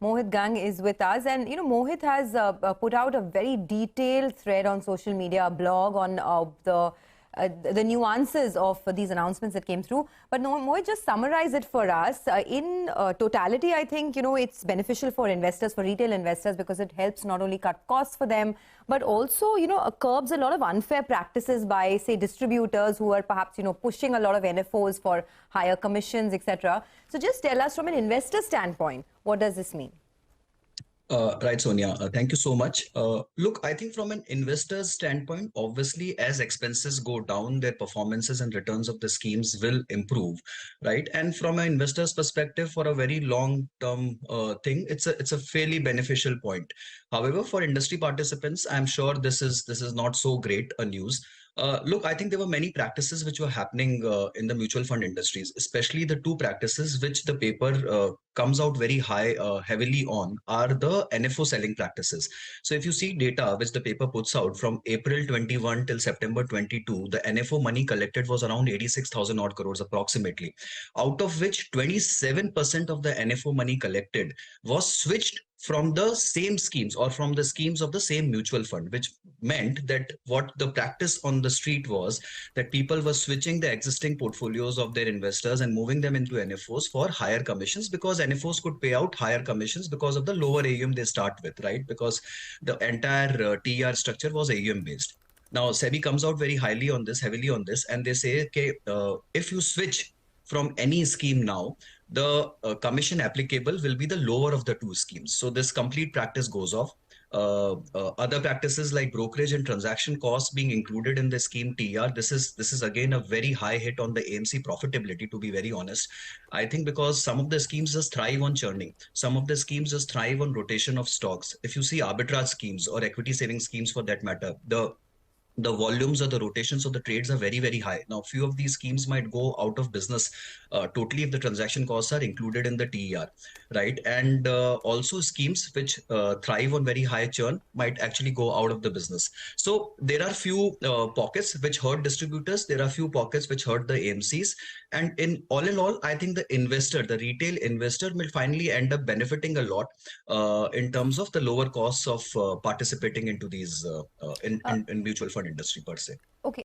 Mohit Gang is with us. And, Mohit has put out a very detailed thread on social media, a blog on the nuances of these announcements that came through. But no, Mohit, just summarize it for us. In totality, I think, it's beneficial for investors, for retail investors, because it helps not only cut costs for them, but also, curbs a lot of unfair practices by, say, distributors who are perhaps, pushing a lot of NFOs for higher commissions, etc. So just tell us from an investor standpoint, what does this mean? Right, Sonia. Thank you so much. Look, I think from an investor's standpoint, obviously, as expenses go down, their performances and returns of the schemes will improve, right? And from an investor's perspective, for a very long-term thing, it's a fairly beneficial point. However, for industry participants, I'm sure this is not so great a news. Look, I think there were many practices which were happening in the mutual fund industries, especially the two practices which the paper comes out very heavily on are the NFO selling practices. So if you see data which the paper puts out from April 21 till September 22, the NFO money collected was around 86,000 odd crores approximately, out of which 27% of the NFO money collected was switched from the same schemes or from the schemes of the same mutual fund, which meant that what the practice on the street was that people were switching the existing portfolios of their investors and moving them into NFOs for higher commissions, because NFOs could pay out higher commissions because of the lower AUM they start with, right? Because the entire TER structure was AUM based. Now, SEBI comes out very heavily on this, and they say, okay, if you switch from any scheme now, the commission applicable will be the lower of the two schemes. So this complete practice goes off. Other practices like brokerage and transaction costs being included in the scheme TR. This is again a very high hit on the AMC profitability, to be very honest. I think because some of the schemes just thrive on churning. Some of the schemes just thrive on rotation of stocks. If you see arbitrage schemes or equity saving schemes for that matter, the volumes or the rotations of the trades are very, very high. Now, few of these schemes might go out of business totally if the transaction costs are included in the TER, right? And also schemes which thrive on very high churn might actually go out of the business. So there are few pockets which hurt distributors. There are few pockets which hurt the AMCs. And in all, I think the retail investor will finally end up benefiting a lot in terms of the lower costs of participating into these in mutual fund industry per se. Okay.